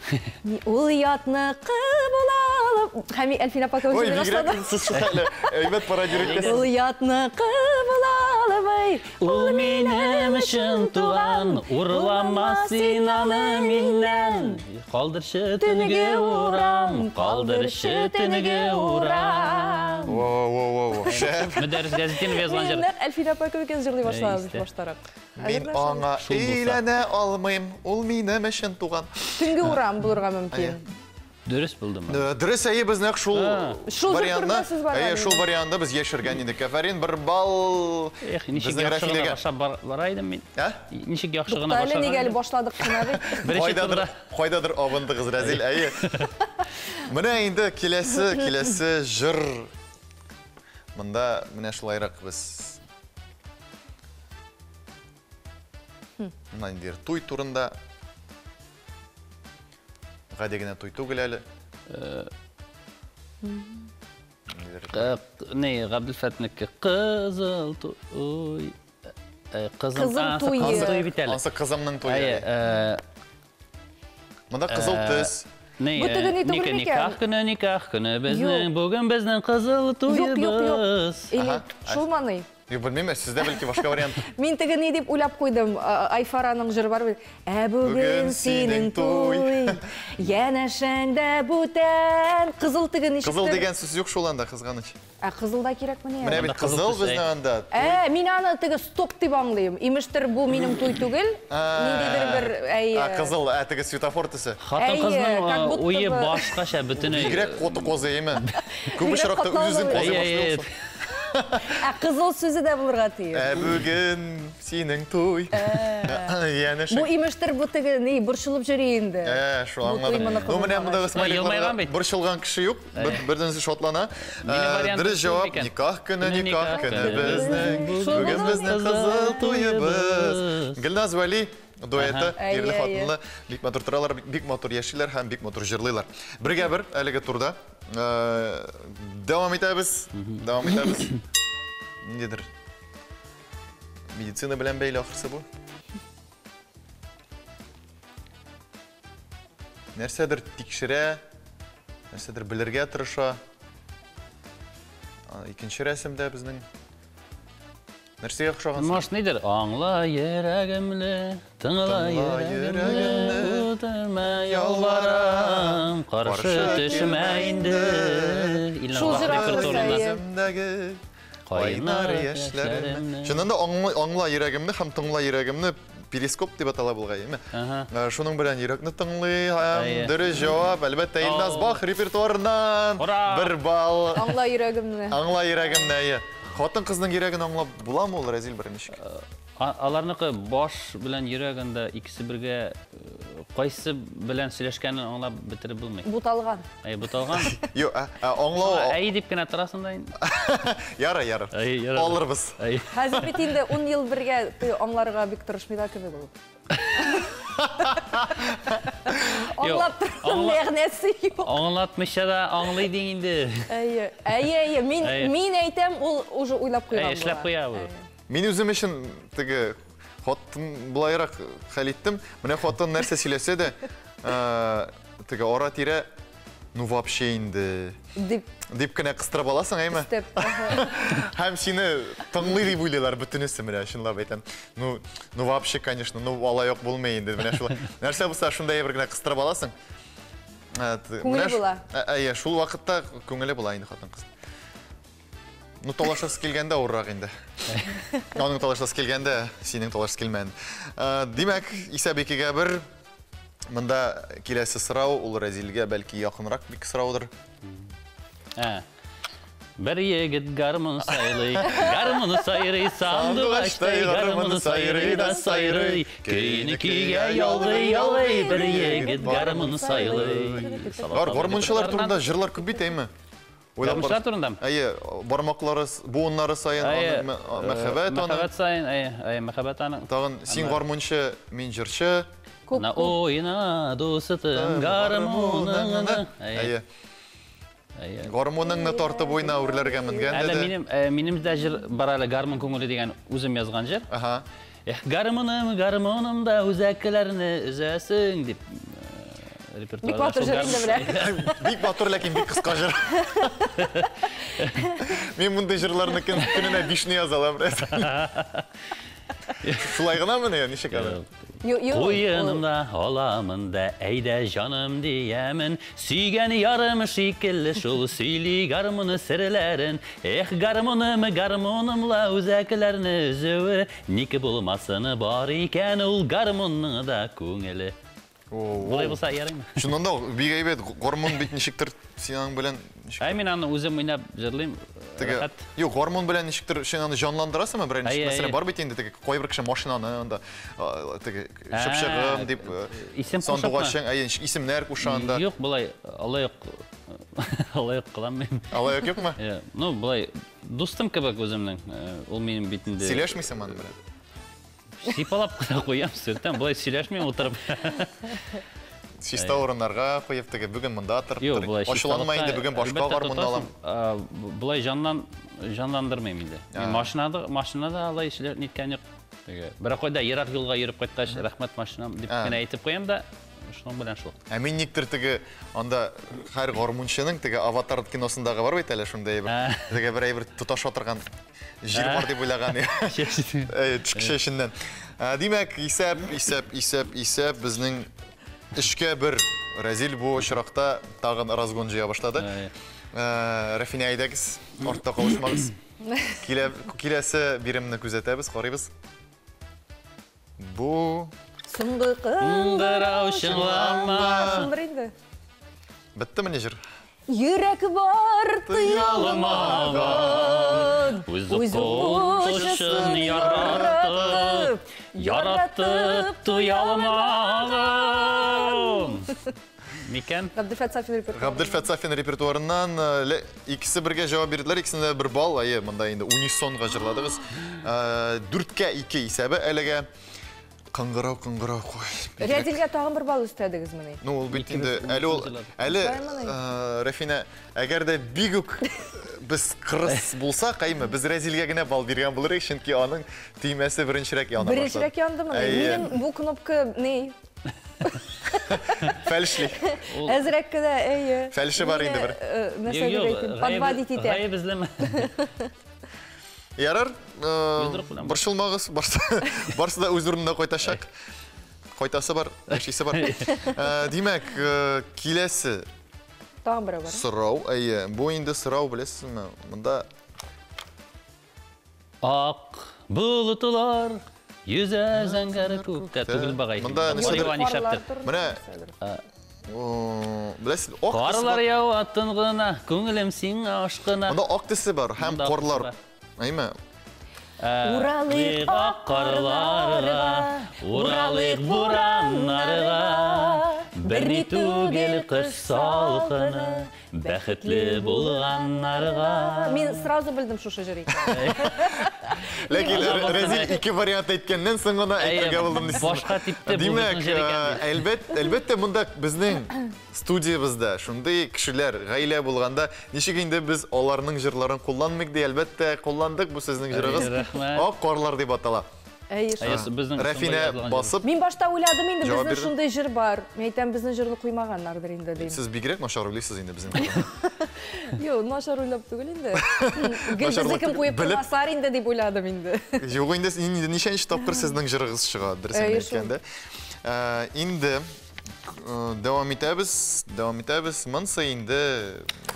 A: Ул ятныкы булалым. Һәм Әлфинә апа
B: Ой, бигрәк сез шулай әйбәт пародия
A: Ул ятныкы булалым.
C: Ул минем өчен туган, урламас син аны миннән. Калдырчы төнге урам, калдырчы төнге урам. Мәдәрес газетен язган җыр.
A: Әлфинә апа кебек җырлый башлады баштарак.
B: Мин аңа өйләнә алмыйм, ул минем өчен туган.
A: Төнге урам булырга мөмкин.
C: Дөрес булдымы?
B: Дөрес без нәкъ шул вариантта без яшергән идек. Афәрин бер балл.
C: Ничек яхшы гына башлап бара идем мин. Ничек яхшы гына
A: башлап. Әле нигә башладык кына бит.
B: Кайдадыр абындыгыз Разил. Менә инде киләсе җыр. Монда менә шулайрак без Нандир туй турында гади генә туй түгел әле.
C: Габделфәтнеке кызыл туй. Кызыл туй бит әле.
B: Ансы кызымның туйы. Монда кызыл төс.
C: Никах көне безнең бүген безнең кызыл туйыбыз.
A: Шулманы.
B: Белмим, сездә бәлки башка вариант.
A: Мин теге ни дип уйлап куйдым. Айфараның җыры бар бит. Бүген синең туй, янәшәңдә бүтән. Кызыл теге ничек?
B: Кызыл дигән сүз юк шул анда, кызганыч.
A: Кызыл да кирәкме?
B: Менә бит кызыл безнең анда.
A: Мин аны теге стоп дип аңлыйм. Имештер бу минем туй түгел. Ниндидер бер
B: кызыл, теге светофор төсе.
C: Хатын кызның уе башкача бөтенләй.
B: Бигрәк коты козыймы? Күп очракта үзен козый башлый.
A: Кызыл сүзе дә булырга тиеш.
B: Бүген синең туй.
A: Бу имештер бу теге ни борчылып йөри инде.
B: Шул аңладым. Ну менә монда Исмаил борчылган кеше юк. Бердәнсе шотлана. Дөрес җавап никах көне безнең. Бүген безнең кызыл туйыбыз. Гөлназ Вали дуэты, ирле хатынлы, бик матур торалар, бик матур яшиләр һәм бик матур җырлыйлар. Бергә бер әлеге турда дәвам итәбез. Ниндидер медицина белән бәйле ахырсы бу. Нәрсәдер тикшерә, нәрсәдер белергә тырыша. икенче рәсемдә безнең нәрсәгә охшаган?
C: Маш нидер? Аңла йөрәгемне, тыңла йөрәгемне, үтәрмә ялварам, каршы төшмә инде.
A: Шул
B: Репертуарындагы кайнар яшьләремне. Шуннан да аңла йөрәгемне һәм тыңла йөрәгемне перископ дип атала булгайымы. Шуның белән йөрәкне тыңлый һәм дөрес җавап, әлбәттә, Илназ Бах репертуарыннан 1 балл.
A: Аңла йөрәгемне.
B: Аңла йөрәгемне. Хатын кызның йөрәген аңлап буламы ул, Разил беренче?
C: Аларныкы баш белән йөрәгендә икесе бергә кайсы белән сөйләшкәнен аңлап бетереп булмый.
A: Буталган.
C: Буталган.
B: Юк, аңлау.
C: Әй дип кенә торасың да инде.
B: Ярар. Алырбыз.
A: Хәзер бит инде 10 ел бергә аңларга бик тырышмыйда кебек ул. Аңлап торам, мәгънәсе юк.
C: Аңлатмыйча да аңлый диң инде.
A: Әйе, мин әйтәм, ул уже уйлап куйган.
C: Эшләп куя ул.
B: Мин үзем өчен теге хатын булайрак хәл иттем. Менә хатын нәрсә сөйләсә дә, теге ара-тирә ну вообще инде дип кенә кыстырып аласың, әйме? Һәм сине тыңлый дип уйлыйлар бөтенесе, менә шунлап әйтәм. Ну вообще, конечно, алай ук булмый инде. Менә шулай. Нәрсә булса шундай бер генә кыстырып аласың.
A: Күңеле була.
B: Әйе, шул вакытта күңеле була инде хатын-кыз. Ну, талашасы килгәндә уррак инде. Аның талашасы килгәндә, синең талашасы килмәде. Димәк, исәп 2-гә 1. Монда киләсе сорау ул Разилгә бәлки якынрак бик сораудыр.
C: Бер егет гармун сайлый, гармун сайрый, сандугачтай гармун сайрый да сайрый, көйне көйгә ялгый, бер егет гармун сайлый.
B: Гармунчылар турында җырлар күп бит, әйме?
C: Гармунчылар турында?
B: Әйе, бармаклары, буыннары сайын, мәхәббәт
C: сайын, мәхәббәт аның.
B: Тагын син гармунчы, мин җырчы.
C: На ойна дустым гармуныңны.
B: Әйе. Гармуныңны тартып ойна үрләргә менгәндә дә.
C: Әле минем дә җыр бар әле гармун күңеле дигән үзем язган җыр. Гармуным да үзәкләрне үзәсең дип репертуарда.
A: Бик батыр җыр инде белә.
B: Бик батыр, ләкин бик кыска җыр. Мин мондай җырларны көненә 5 язалам. Шулай гынамы ни, ничек әле?
C: Куенымда аламын да, әйдә җаным диямин, сөйгән ярым шикелле шул сөйли гармуны серләрен. Гармунымла үзәкләрне үзеүе, ник булмасын бар икән ул гармунның да күңеле. Булай булса ярыймы?
B: Шуннан да бик әйбәт, гармун бит ничектер синең белән.
C: Мин аны үзем уйнап җырлыйм.
B: Юк, гармун белән ничектер аны җанландырасыңмы? Беренче мәсьәлә бар бит инде, теге кай бер кеше машинаны анда теге шыпшыгым дип сандугачың, исемнәр кушанда.
C: Юк, булай алай кыламмын.
B: Алай юкмы?
C: Ну, булай дустым кебек үземнең, ул минем битендә.
B: Сөйләшмисең аны белән?
C: Сипалап куям, сөртәм, булай сөйләшмим утырып.
B: Чиста урыннарга куеп, теге бүгін монда торып, ачуланма инде, бүгін башка гармунда алам.
C: Булай жанландырмыйм инде. Машинада алай эшләр ниткән юк. Бер койда ерак юлга йөреп кайткач, рәхмәт машинам дип кенә әйтеп куям да, шуның белән шул.
B: Мин никтер теге анда һәр гармунчының теге Аватар киносындагы бар бит әле шундай теге бер тоташ отырган җир бар дип уйлаган. Төшкечә эшеннән. Димәк, исәп безнең 3-гә 1. Разил бу очракта тагын разгон җыя башлады. Рафиня, әйдәгез, артта калышмагыз. Киләсе биремне күзәтәбез, карыйбыз. Бу
A: Соңгы кыңгырау
C: чыңлама.
A: Шундыр инде.
B: Биттеме җыр?
A: Йөрәк бар тыялмаган,
C: үз кошын яратып туялмаган. Микән?
A: Габделфәт
B: Сафин репертуарыннан икесе бергә җавап бирделәр, икесендә 1 балл. Монда инде унисонга җырладыгыз. 4-гә 2 исәбе әлегә. Кыңгырау кой.
A: Разилгә тагын 1 балл өстәдегез менә.
B: Ну, ул бит инде әле Рафина, әгәр дә бик үк без кырыс булсак, әйме, без Разилгә генә балл биргән булырык, чөнки аның тимәсе беренчерәк яна башлады.
A: Беренчерәк яндымы? Минем бу кнопка ни?
B: Фәлішли.
A: Әзірек кіде, әйі.
B: Фәліші бар енді бір.
A: Нәрсәді дейтін, подводить етем.
C: Ғайып ізлеме.
B: Ярар, бір шылмағыз, барсы да өз орнында қойташақ. Қойтасы бар, әшесі бар. Демек, келесі
A: Тағын бірі бар.
B: сұрау, әйе, бұл енді сұрау білесіз ме? Мұнда
C: Ақ бұлытылар, yüze зәңгәрі көкте түгіл бағай.
B: Мұнда Міне, білесіз, оқ тісі
C: Қарлар
B: бар.
C: яу аттын ғына, көңілім сен ашқына.
B: Мұнда оқ тісі бар, һәм қорлар. Әйме?
C: Уралық ақ қарларға, уралық буранларға, бірні түгел қыш салқыны, бәхітлі болғанларға.
A: Мен сразу білдім шушы жүрек.
B: Ләкин Рәзил ике вариант әйткәннән соң гына әйтергә булдым дисез.
C: Башка типте
B: Димәк, әлбәттә монда безнең студиябызда шундый кешеләр гаилә булганда, ничек инде без аларның җырларын кулланмыйк ди, әлбәттә кулландык, бу сезнең җырыгыз. Ак карлар дип атала. Рәфинә басып.
A: Мен башта уйладым инде безнең шундый җыр бар. Мен әйтәм безнең җырны куймаганнардыр инде дим.
B: Сез бигрәк начар уйлыйсыз инде безнең.
A: Юк, начар уйлап түгел инде. Гелбезе кем куеп булмасар инде дип уйладым инде.
B: Юк инде ничәнче тапкыр сезнең җырыгыз чыга, дөресен әйткәндә. Инде devam итәбез.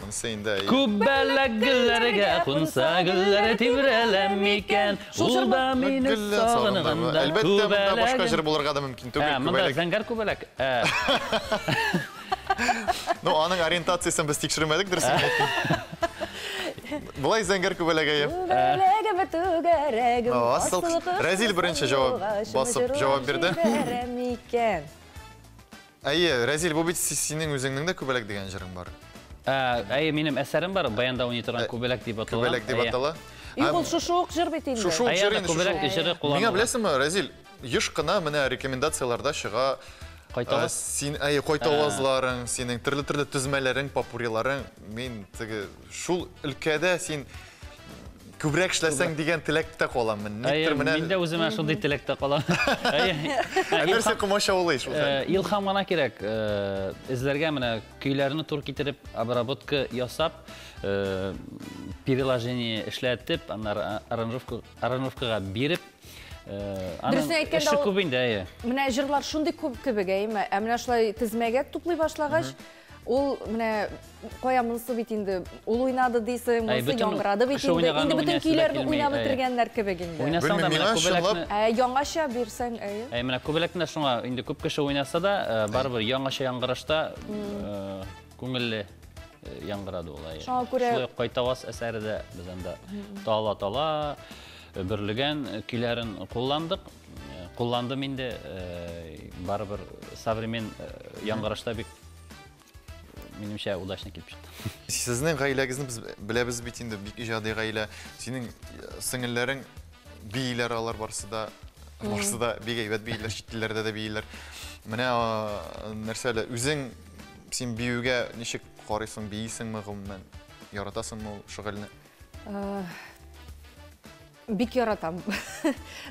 B: Монсы инде.
C: Күбәләк гөлләргә кунса гөлләре тибрәләм икән. Ул да мине сагынганда.
B: Әлбәттә, монда башка җыр булырга да мөмкин түгел.
C: Монда зәңгәр күбәләк.
B: Ну, аның ориентациясын без тикшермәдек, дөресен әйткән. Булай зәңгәр күбәләгә. Рәзил беренче җавап бирде. Әйе, Рәзил, бу бит синең үзеңнең дә күбәләк дигән җырың бар.
C: Әйе, минем әсәрем бар, баянда уйный торган күбәләк дип атала.
B: Күбәләк дип атала.
A: Ул шушы җыр бит инде.
B: Шушы җыр инде.
C: Күбәләк җыры кулланыла.
B: Миңа беләсеңме, Рәзил, еш кына менә рекомендацияларда чыга. Кайтавазларың, синең төрле төзмәләрең, попуриларың, мин шул өлкәдә син күбрәк эшләсәң дигән теләктә калам.
C: Мин дә үземә шундый теләктә калам.
B: Нәрсә комаша улый шул.
C: Илһам гына кирәк. Эзләргә менә көйләрне тур китереп, обработка ясап, переложение эшләтеп, аннары аранжировкага биреп,
A: Эше күп инде. Менә җырлар шундый күп кебек, әйме? Менә шулай тезмәгә туплый башлагач, ул менә кая монысы бит инде, ул уйнады дисең, монысы яңгырады бит инде. Инде бөтен көйләрне уйнап бетергәннәр кебек инде.
C: Уйнасаң да менә күбәләкне.
A: Яңаша бирсәң, әйе.
C: Менә күбәләкне шуңа инде күп кеше уйнаса да, барыбер яңаша яңгырашта күңелле яңгырады ул. Шулай кайтавас әсәрдә без анда тала берлегән көйләрен кулландым инде, барыбер современ яңгырашта бик минемчә удачно килеп чыкты.
B: Сезнең гаиләгезне без беләбез бит инде, бик иҗади гаилә. Синең сеңелләрең бийләр алар барсы да бик әйбәт бийләр, читләрдә дә бийләр. Менә нәрсәле үзең син биюгә ничек карыйсың, бийсеңме гомумән? Яратасыңмы шөгыльне?
A: Бик яратам.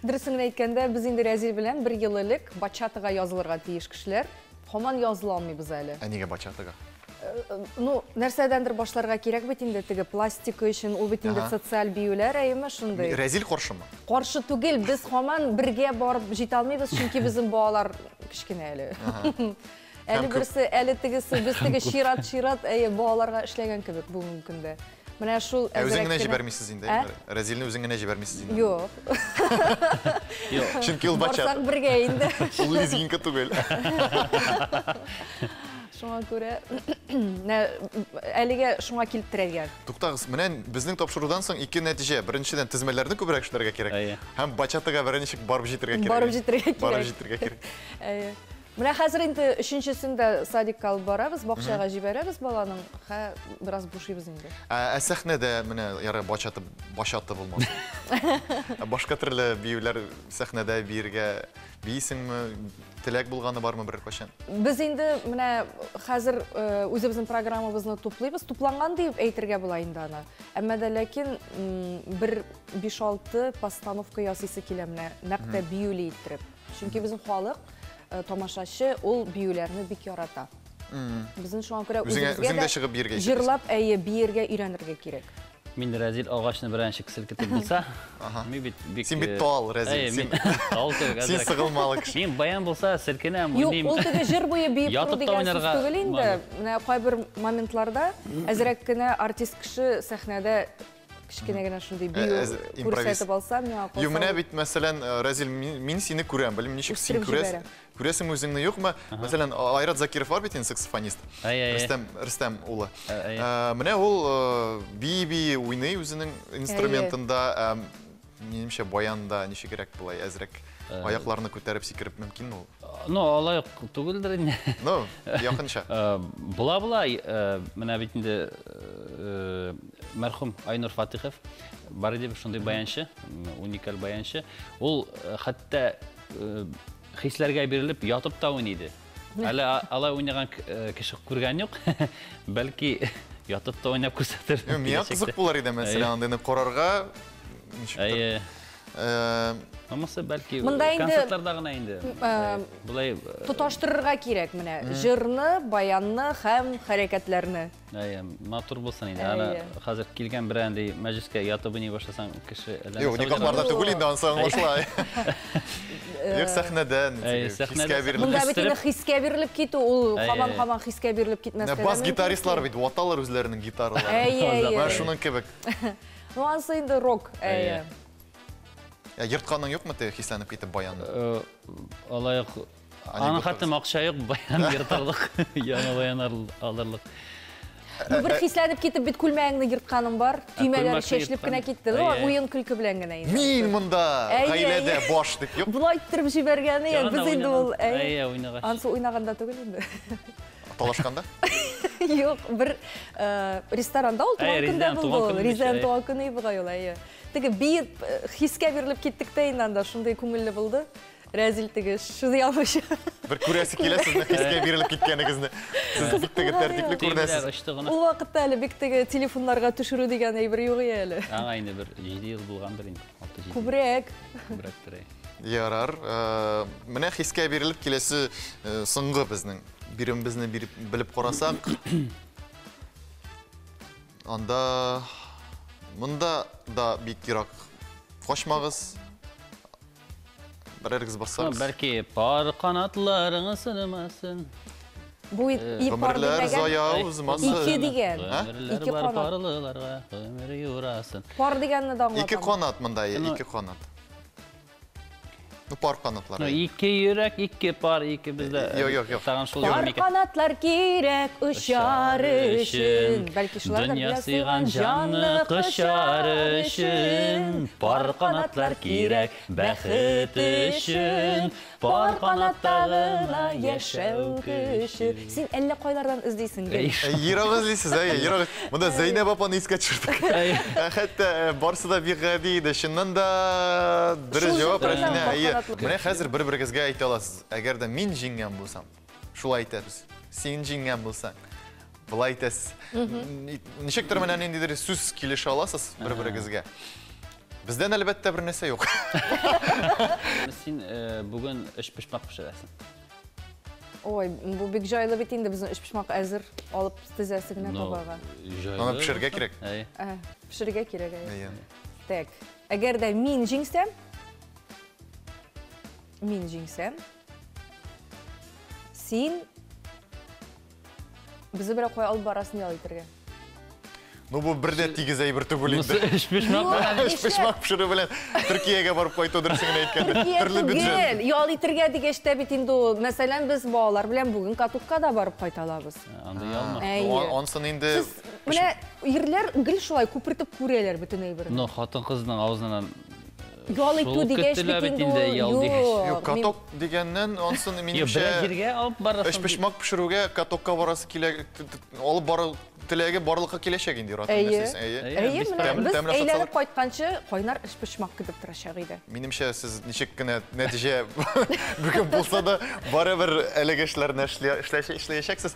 A: Дөресен әйткәндә, без инде Рәзил белән 1 ел элек бачатага язылырга тиеш кешеләр. Һаман языла алмыйбыз әле.
B: Нигә бачатага?
A: Ну, нәрсәдәндер башларга кирәк бит инде, теге пластика өчен, ул бит инде социаль биюләр, әйме шундый.
B: Рәзил каршымы?
A: Каршы түгел, без һаман бергә барып җитә алмыйбыз, чөнки безнең балалар кичкенә әле. Әле берсе, әле тегесе, без теге чират, әйе, балаларга эшләгән кебек бу мөмкиндә. Менә шул
B: Үзең генә җибәрмисез инде. Рәзилне үзең генә җибәрмисез инде.
A: Юк.
B: Чөнки ул бачат.
A: Барсак бергә инде.
B: Ул лизгинка түгел.
A: Шуңа күрә, әлегә шуңа килтерелгән.
B: Туктагыз, менә безнең тапшырудан соң 2 нәтиҗә. Беренчедән тезмәләрне күбрәк эшләргә кирәк. Һәм бачатага беренчек барып җитәргә кирәк. Барып җитәргә кирәк.
A: Менә хәзер инде 3-сендә садикка алып барабыз, бакчага җибәрәбез баланың, бераз бушыйбыз инде.
B: Сәхнәдә менә яры бачаты булмас. Башка төрле биюләр сәхнәдә биергә бийсеңме, теләк булганы бармы бер качан?
A: Без инде менә хәзер үзебезнең программабызны туплыйбыз, тупланган дип әйтергә була инде аны. Әмма дә ләкин бер 5-6 постановка ясыйсы килә менә нәкъ тә биюле иттереп. Чөнки безнең халык тамашачы ул биюләрне бик ярата. Безнең шуңа күрә
B: үзеңдә чыгып биергә
A: җырлап, биергә өйрәнергә кирәк.
C: Мин Разил агачны беренче киселкетеп булса,
B: син бит тал, Разил. Син сыгылмалы кеше.
C: Мин баян булса селкенәм,
A: уйныйм. Юк, ул теге җыр буе биеп тору дигән сүз түгел инде. Менә кайбер моментларда әзрәк кенә артист кеше сәхнәдә кичкенә генә шундый бию күрсәтеп алса, миңа калса.
B: Ю менә бит мәсәлән, Разил, мин сине күрәм, белмим ничек син күрәсең. Күрәсең үзеңне юкмы? Мәсәлән, Айрат Закиров бар бит инде саксофонист. Рөстәм улы. Менә ул би уйный үзенең инструментында, минемчә баянда ничегрәк булай әзрәк аякларны күтәреп сикереп мөмкин ул.
C: Ну, алай түгелдер инде.
B: Ну, якынча.
C: Була, менә бит инде мәрхүм Айнур Фатихов бар иде шундый баянчы, уникаль баянчы. Ул хәтта хисләргә бирелеп ятып та уйныйды. Әле алай уйнаган кеше күргән юк. Бәлки ятып та уйнап күрсәтер.
B: Миңа кызык булар иде мәсәлән, андыйны карарга.
C: Амасы бәлки концертларда гына инде. Булай
A: тоташтырырга кирәк менә җырны, баянны һәм хәрәкәтләрне.
C: Матур булсын инде. Аны хәзер килгән берәндәй мәҗлескә ятып уйный башласаң кеше әллә.
B: Юк, никахларда түгел инде ансаң башлай. Юк, сәхнәдән хискә бирелеп.
A: Монда бит инде хискә бирелеп китү, ул һаман хискә бирелеп китмәскә.
B: Бас гитаристлар бит ваталар үзләренең гитараларын. Менә шуның кебек.
A: Ну, ансы инде рок.
B: Йыртканың юкмы ты хисләнеп китеп баянны?
C: Алай аның хәтта акча юк, баян йыртарлык, яңа баян алырлык.
A: Ну, бер хисләнеп китеп бит күлмәгеңне йыртканың бар, төймәләре чәчлеп кенә китте. Уен көлке белән генә инде.
B: Мин монда гаиләдә баш дип юк.
A: Булай иттереп җибәргәне, без инде ул.
C: Уйнагач.
A: Ансы уйнаганда түгел инде.
B: Талашканда?
A: Юк, бер ресторанда ул туган көндә булды. Ризан туган көне бугай ул. Теге бир хискә бирелеп киттек тә инде анда шундый күңелле булды. Разил теге шуды ялгыш.
B: Бер күрәсе килә сезне хискә бирелеп киткәнегезне. Сез бик теге тәртипле күренәсез.
A: Ул вакытта әле бик теге телефоннарга төшерү дигән әйбер юк әле.
C: Аңа инде бер 7 ел булгандыр инде.
A: Күбрәк.
B: Ярар. Менә хискә бирелеп киләсе соңгы безнең бирембезне билеп карасак, анда монда да бик ерак качмагыз. Берәргез барсагыз.
C: Бәлки пар канатларың сынмасын.
A: Бу ипар
B: дигән.
A: Ике дигән.
C: Ике канат парлыларга гомер юрасын.
A: Пар дигәнне дә аңлатам.
B: Ике канат монда, ике канат. Ну, пар канатлар.
C: Ике йөрәк, ике пар, ике бездә.
B: Юк.
C: Тагын шул
A: пар канатлар кирәк учар өчен. Бәлки шулар да
C: дөнья сыйган җанны кышар өчен. Пар канатлар кирәк бәхет өчен. Пар канаттагына яшәү көче. Син әллә кайлардан эзлисең?
B: Ерак эзлисез, ерак. Монда Зәйнәп апаны искә төшердек. Хәтта барсы да бик гади иде. Шуннан да дөрес җавап рәсенә. Менә хәзер бер-берегезгә әйтә аласыз. Әгәр дә мин җиңгән булсам, шулай әйтәбез. Син җиңгән булсаң, булай әйтәсез. Ничектер менә ниндидер сүз килешә аласыз бер-берегезгә. Бездән әлбәттә бер нәрсә юк.
C: Син бүген эш пешмак пешерәсең.
A: Ой, бу бик җайлы бит инде безнең эш пешмак әзер алып тезәсе генә табага.
B: Аны пешерергә кирәк.
A: Пешерергә кирәк. Так. Әгәр дә мин җиңсәм, син безне берәр кая алып барасың ял итәргә.
B: Ну, бу бердә тигез әйбер түгел инде.
C: Эш
B: пешмак пешерү белән Төркиягә барып кайту дөресен әйткәндә. Төрле бюджет.
A: Ял итәргә дигәч тә бит инде ул, мәсәлән, без балалар белән бүген Катуккада барып кайталабыз.
C: Анда ялма.
B: Онсын инде.
A: Менә ирләр гел шулай күпертеп күрәләр бөтен әйберне.
C: Ну, хатын кызның авызыннан
A: ял итү дигәч бит инде
B: юк, каток дигәннән онсын минемчә.
C: Җиргә алып барасың.
B: Эш пешмак пешерүгә катокка барасы килә, алып бару теләге барлыкка киләчәк инде рат нәрсәсе.
A: Без әйләнеп кайтканчы кайнар эш пешмак көтеп торачак иде.
B: Минемчә сез ничек кенә нәтиҗә бүген булса да барыбер әлеге эшләрне эшләячәксез.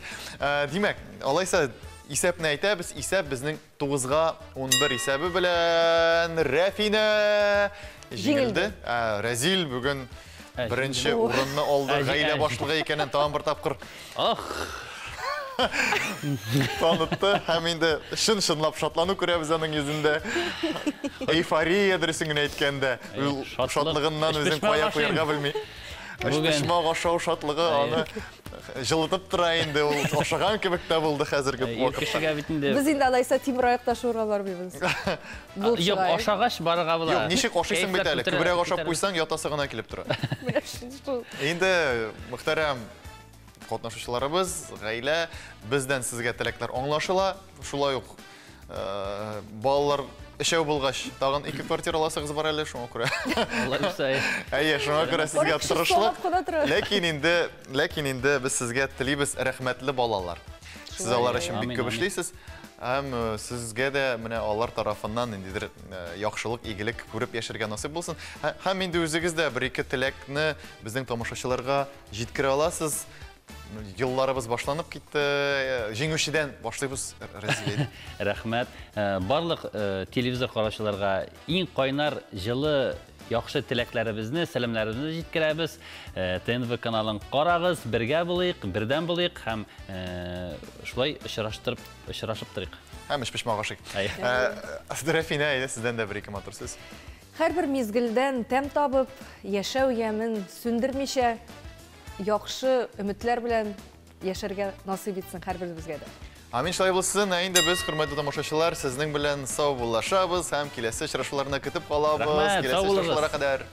B: Димәк, алайса исәпне әйтәбез, исәп безнең 9-га 11 исәбе белән Рәфинә җиңелде. Разил бүген Birinchi o'rinni oldi, g'ayla boshlig'i ekanini tag'in bir topqir tanıttı. Hem indi şınlap şatlanıp ko'ryapmiz uning yuzida. Euforiyadir singini aytganda. Şatlığından o'zing qo'yga bilmay. Pishmoq oshov shotligi uni жылытып тұра енді, ол оқшаған кебекте болды қазіргі уақытта.
A: Біз енді алайса Тимур аяқта шоуға бармаймыз.
C: Жоқ, ошағаш барыға бұла.
B: Жоқ, нешек ошайсың бет әлі, көбірек ошап қойсаң, ятасы ғана келіп тұра. Енді, мұқтарам қатнашушыларыбыз, ғайлә, бізден сізге тілектер оңлашыла, шулай уқ балалар Эшеу булгач, тагын 2 квартира аласыгыз бар әле, шуңа күрә.
C: Аллаһ үсәй.
B: Әйе, шуңа күрә сезгә тырышлык. Ләкин инде без сезгә телибез рәхмәтле балалар. Сез алар өчен бик күп эшлисез. Һәм сезгә дә менә алар тарафыннан индидер яхшылык, игелек күреп яшәргә насыйп булсын. Һәм инде үзегез дә бер-ике телекне безнең тамашачыларга җиткерә аласыз. Yıllarımız başlanıp gitti. Жеңүүчүдөн башлайбыз, Разиле.
C: Рәхмәт. Барлык телевизор караучыларга иң кайнар жылы яхшы теләкләребезне, сәламнәребезне җиткерәбез. ТНВ каналын карагыз, бергә булыйк, бердән булыйк һәм шулай очрашып торыйк.
B: Һәм пишмак ашыйк. Рафина, сездән дә бер-ике матур сүз.
A: Һәрбер мизгелдән тәм табып, яшәү ямен сүндермичә яхшы өметләр белән яшәргә насыйп итсен һәрберебезгә дә.
B: Амин шулай булсын. Инде без, хөрмәтле тамашачылар, сезнең белән сау булашабыз һәм киләсе очрашуларны көтеп калабыз. Киләсе очрашуларга кадәр